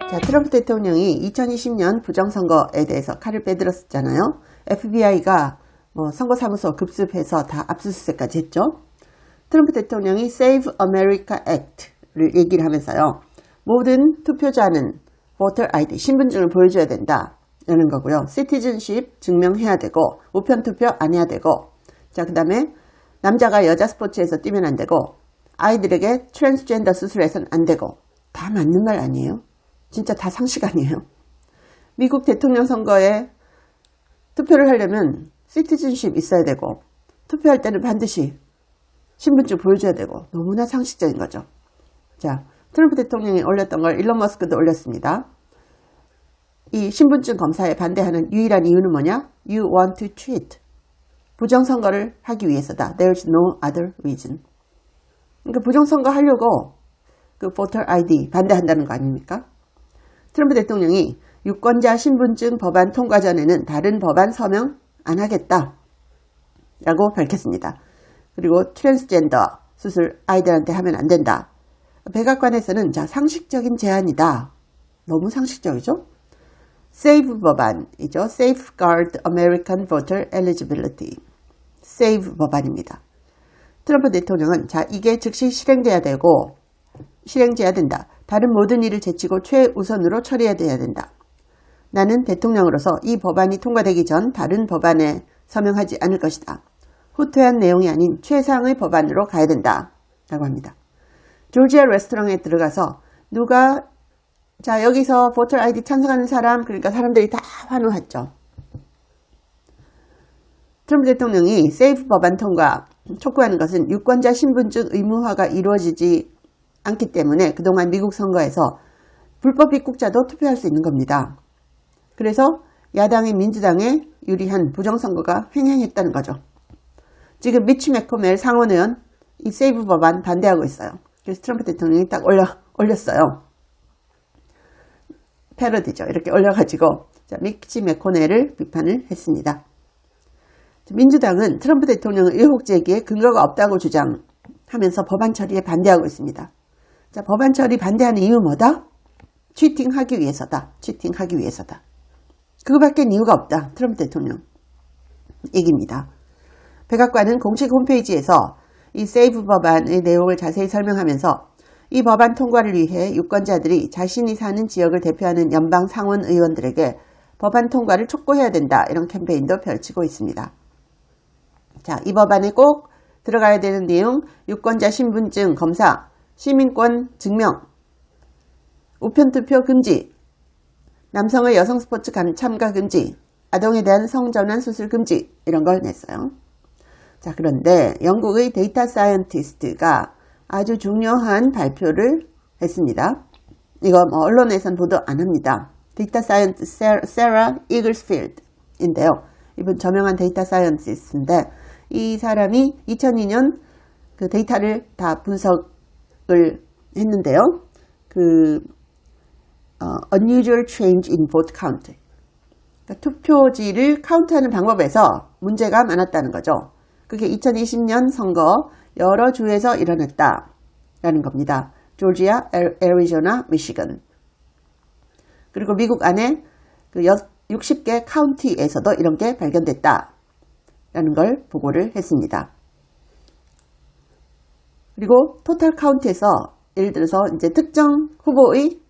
자, 트럼프 대통령이 2020년 부정선거에 대해서 칼을 빼들었잖아요. FBI가 선거사무소 급습해서 다 압수수색까지 했죠. 트럼프 대통령이 Save America Act를 얘기를 하면서요. 모든 투표자는 voter ID, 신분증을 보여줘야 된다라는 거고요. citizenship 증명해야 되고, 우편투표 안 해야 되고, 자, 그 다음에 남자가 여자 스포츠에서 뛰면 안 되고, 아이들에게 트랜스젠더 수술해서는 안 되고, 다 맞는 말 아니에요? 진짜 다 상식 아니에요? 미국 대통령 선거에 투표를 하려면 citizenship 있어야 되고, 투표할 때는 반드시 신분증 보여줘야 되고, 너무나 상식적인 거죠. 자, 트럼프 대통령이 올렸던 걸 일론 머스크도 올렸습니다. 이 신분증 검사에 반대하는 유일한 이유는 뭐냐? You want to cheat. 부정선거를 하기 위해서다. There's no other reason. 그러니까 부정선거 하려고 그 voter ID 반대한다는 거 아닙니까? 트럼프 대통령이 유권자 신분증 법안 통과 전에는 다른 법안 서명 안 하겠다 라고 밝혔습니다. 그리고 트랜스젠더 수술 아이들한테 하면 안 된다. 백악관에서는 자, 상식적인 제안이다. 너무 상식적이죠? Save 법안이죠. Safeguard American Voter Eligibility. Save 법안입니다. 트럼프 대통령은 자, 이게 즉시 실행돼야 된다. 다른 모든 일을 제치고 최우선으로 처리해야 된다. 나는 대통령으로서 이 법안이 통과되기 전 다른 법안에 서명하지 않을 것이다. 후퇴한 내용이 아닌 최상의 법안으로 가야 된다. 라고 합니다. 조지아 레스토랑에 들어가서 누가 자, 여기서 voter ID 찬성하는 사람, 그러니까 사람들이 다 환호했죠. 트럼프 대통령이 세이프 법안 통과 촉구하는 것은 유권자 신분증 의무화가 이루어지지 않기 때문에 그동안 미국 선거에서 불법 입국자도 투표할 수 있는 겁니다. 그래서 야당의 민주당에 유리한 부정선거가 횡행했다는 거죠. 지금 미치 매코멜 상원의원 이 세이프 법안 반대하고 있어요. 그래서 트럼프 대통령이 딱 올렸어요. 패러디죠. 이렇게 올려가지고 자, 미치 매코넬을 비판을 했습니다. 민주당은 트럼프 대통령의 의혹 제기에 근거가 없다고 주장하면서 법안 처리에 반대하고 있습니다. 자, 법안 처리 반대하는 이유 뭐다? 치팅하기 위해서다. 치팅하기 위해서다. 그거밖에 이유가 없다. 트럼프 대통령 얘기입니다. 백악관은 공식 홈페이지에서 이 세이브 법안의 내용을 자세히 설명하면서 이 법안 통과를 위해 유권자들이 자신이 사는 지역을 대표하는 연방 상원 의원들에게 법안 통과를 촉구해야 된다. 이런 캠페인도 펼치고 있습니다. 자, 이 법안에 꼭 들어가야 되는 내용, 유권자 신분증 검사, 시민권 증명, 우편투표 금지, 남성의 여성 스포츠 참가 금지, 아동에 대한 성전환 수술 금지 이런 걸 냈어요. 자, 그런데 영국의 데이터 사이언티스트가 아주 중요한 발표를 했습니다. 이거 언론에선 보도 안 합니다. 데이터 사이언티스트 세라 이글스필드인데요. 이분 저명한 데이터 사이언티스트인데 이 사람이 2002년 그 데이터를 다 분석을 했는데요. unusual change in vote count. 그러니까 투표지를 카운트하는 방법에서 문제가 많았다는 거죠. 그게 2020년 선거 여러 주에서 일어났다라는 겁니다. 조지아, 애리조나, 미시건. 그리고 미국 안에 60개 카운티에서도 이런 게 발견됐다라는 걸 보고를 했습니다. 그리고 토탈 카운트에서 예를 들어서 이제 특정 후보의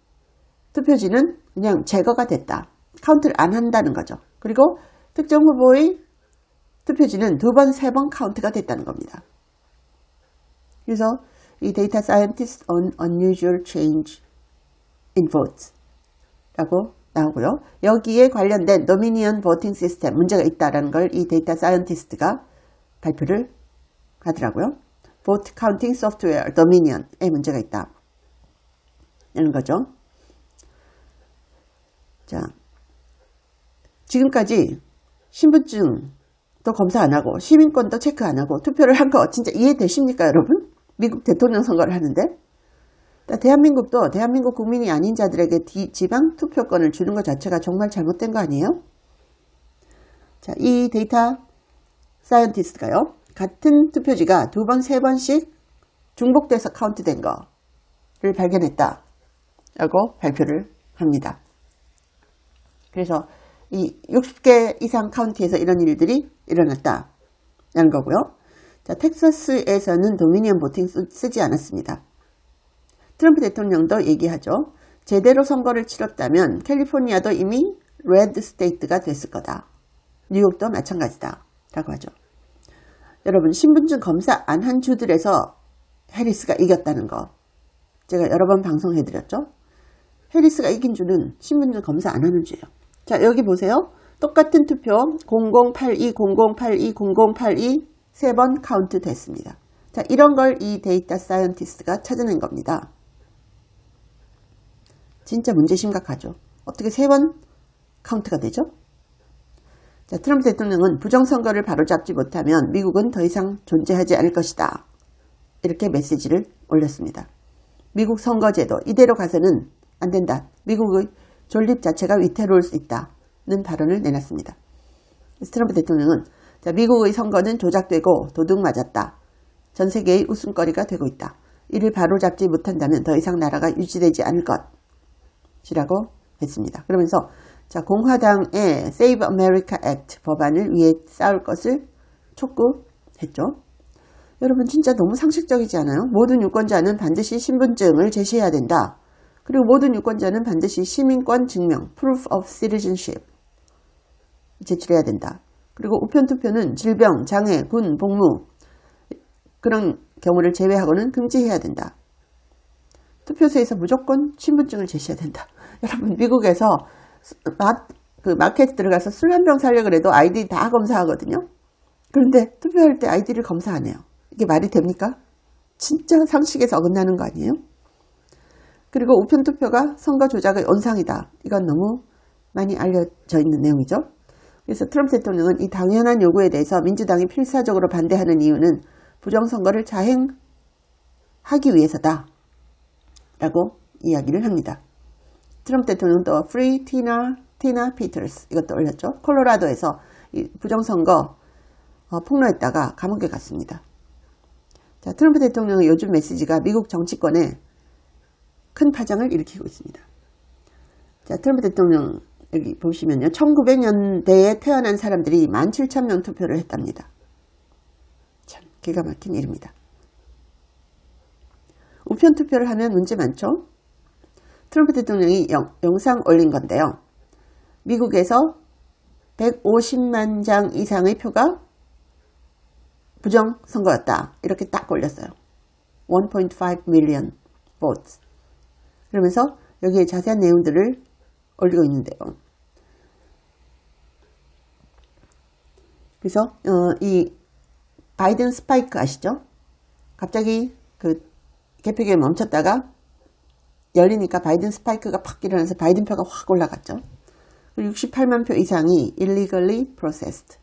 투표지는 그냥 제거가 됐다. 카운트를 안 한다는 거죠. 그리고 특정 후보의 투표지는 2번, 3번 카운트가 됐다는 겁니다. 그래서 이 데이터 사이언티스트 on unusual change in votes 라고 나오고요. 여기에 관련된 도미니언 보팅 시스템 문제가 있다는 걸 이 데이터 사이언티스트가 발표를 하더라고요. vote counting software dominion에 문제가 있다. 이런 거죠. 자, 지금까지 신분증도 검사 안 하고 시민권도 체크 안 하고 투표를 한 거 진짜 이해되십니까, 여러분? 미국 대통령 선거를 하는데 대한민국도 대한민국 국민이 아닌 자들에게 지방 투표권을 주는 것 자체가 정말 잘못된 거 아니에요? 자, 이 데이터 사이언티스트가요. 같은 투표지가 2번, 3번씩 중복돼서 카운트된 거를 발견했다 라고 발표를 합니다. 그래서 이 60개 이상 카운티에서 이런 일들이 일어났다 라는 거고요. 자, 텍사스에서는 도미니언 보팅 쓰지 않았습니다. 트럼프 대통령도 얘기하죠. 제대로 선거를 치렀다면 캘리포니아도 이미 레드 스테이트가 됐을 거다. 뉴욕도 마찬가지다 라고 하죠. 여러분, 신분증 검사 안 한 주들에서 해리스가 이겼다는 거 제가 여러 번 방송해드렸죠. 해리스가 이긴 주는 신분증 검사 안 하는 주예요. 자, 여기 보세요. 똑같은 투표 0082, 0082, 0082 3번 카운트 됐습니다. 자, 이런 걸 이 데이터 사이언티스트가 찾아낸 겁니다. 진짜 문제 심각하죠. 어떻게 3번 카운트가 되죠? 자, 트럼프 대통령은 부정선거를 바로잡지 못하면 미국은 더 이상 존재하지 않을 것이다. 이렇게 메시지를 올렸습니다. 미국 선거제도 이대로 가서는 안 된다. 미국의 존립 자체가 위태로울 수 있다는 발언을 내놨습니다. 트럼프 대통령은 자, 미국의 선거는 조작되고 도둑 맞았다. 전 세계의 웃음거리가 되고 있다. 이를 바로잡지 못한다면 더 이상 나라가 유지되지 않을 것이라고 했습니다. 그러면서 자, 공화당의 Save America Act 법안을 위해 싸울 것을 촉구했죠. 여러분, 진짜 너무 상식적이지 않아요? 모든 유권자는 반드시 신분증을 제시해야 된다. 그리고 모든 유권자는 반드시 시민권 증명, Proof of Citizenship 제출해야 된다. 그리고 우편투표는 질병, 장애, 군, 복무 그런 경우를 제외하고는 금지해야 된다. 투표소에서 무조건 신분증을 제시해야 된다. 여러분, 미국에서 마켓 들어가서 술 한 병 사려고 해도 아이디 다 검사하거든요. 그런데 투표할 때 아이디를 검사 안 해요. 이게 말이 됩니까? 진짜 상식에서 어긋나는 거 아니에요? 그리고 우편투표가 선거 조작의 온상이다. 이건 너무 많이 알려져 있는 내용이죠. 그래서 트럼프 대통령은 이 당연한 요구에 대해서 민주당이 필사적으로 반대하는 이유는 부정선거를 자행하기 위해서다 라고 이야기를 합니다. 트럼프 대통령도 Free Tina Peters 이것도 올렸죠. 콜로라도에서 이 부정선거 폭로했다가 감옥에 갔습니다. 자, 트럼프 대통령의 요즘 메시지가 미국 정치권에 큰 파장을 일으키고 있습니다. 자, 트럼프 대통령 여기 보시면요. 1900년대에 태어난 사람들이 17,000명 투표를 했답니다. 참 기가 막힌 일입니다. 우편 투표를 하면 문제 많죠? 트럼프 대통령이 영상 올린 건데요. 미국에서 150만 장 이상의 표가 부정선거였다. 이렇게 딱 올렸어요. 1.5 million votes. 그러면서 여기에 자세한 내용들을 올리고 있는데요. 그래서 이 바이든 스파이크 아시죠? 갑자기 그 개표기에 멈췄다가 열리니까 바이든 스파이크가 팍 일어나서 바이든 표가 확 올라갔죠. 그리고 68만 표 이상이 illegally processed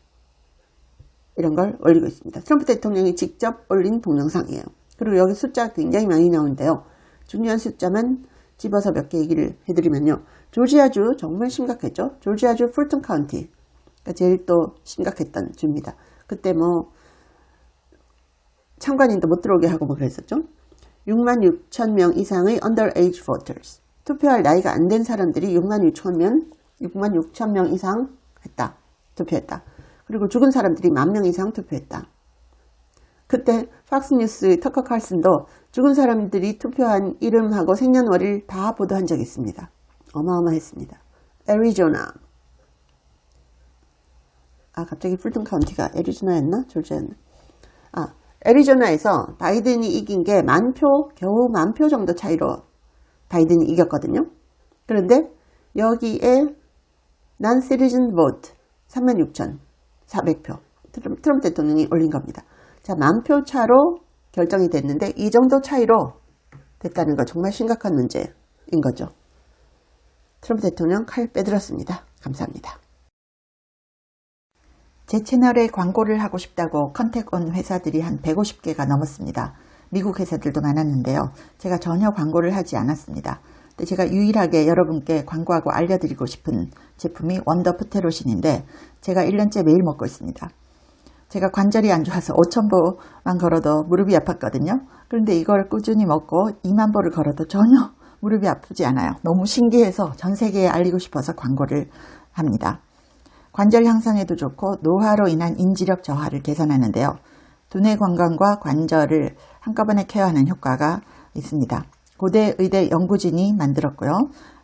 이런 걸 올리고 있습니다. 트럼프 대통령이 직접 올린 동영상이에요. 그리고 여기 숫자 굉장히 많이 나오는데요. 중요한 숫자만 집어서 몇 개 얘기를 해드리면요. 조지아주 정말 심각했죠. 조지아주 풀턴 카운티가 제일 또 심각했던 주입니다. 그때 뭐 참관인도 못 들어오게 하고 뭐 그랬었죠. 66,000명 이상의 underage voters. 투표할 나이가 안 된 사람들이 66,000명 이상 투표했다. 그리고 죽은 사람들이 10,000명 이상 투표했다. 그때 팍스뉴스의 터커 칼슨도 죽은 사람들이 투표한 이름하고 생년월일 다 보도한 적이 있습니다. 어마어마했습니다. 애리조나. 갑자기 풀턴 카운티가 애리조나였나? 조지아였나? 애리조나에서 바이든이 이긴 게 겨우 10,000표 정도 차이로 바이든이 이겼거든요. 그런데 여기에 non-citizen vote 36,400표 트럼프 대통령이 올린 겁니다. 자, 10,000표 차로 결정이 됐는데 이 정도 차이로 됐다는 거 정말 심각한 문제인 거죠. 트럼프 대통령 칼 빼들었습니다. 감사합니다. 제 채널에 광고를 하고 싶다고 컨택 온 회사들이 한 150개가 넘었습니다. 미국 회사들도 많았는데요. 제가 전혀 광고를 하지 않았습니다. 근데 제가 유일하게 여러분께 광고하고 알려드리고 싶은 제품이 원더 프테로신인데 제가 1년째 매일 먹고 있습니다. 제가 관절이 안 좋아서 5,000보만 걸어도 무릎이 아팠거든요. 그런데 이걸 꾸준히 먹고 2만 보를 걸어도 전혀 무릎이 아프지 않아요. 너무 신기해서 전 세계에 알리고 싶어서 광고를 합니다. 관절 향상에도 좋고 노화로 인한 인지력 저하를 개선하는데요. 두뇌 건강과 관절을 한꺼번에 케어하는 효과가 있습니다. 고대 의대 연구진이 만들었고요.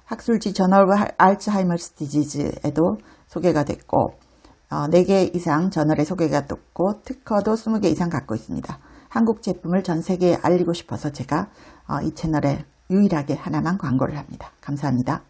학술지 저널 오브 알츠하이머스 디지즈에도 소개가 됐고 4개 이상 저널에 소개가 됐고 특허도 20개 이상 갖고 있습니다. 한국 제품을 전 세계에 알리고 싶어서 제가 이 채널에 유일하게 하나만 광고를 합니다. 감사합니다.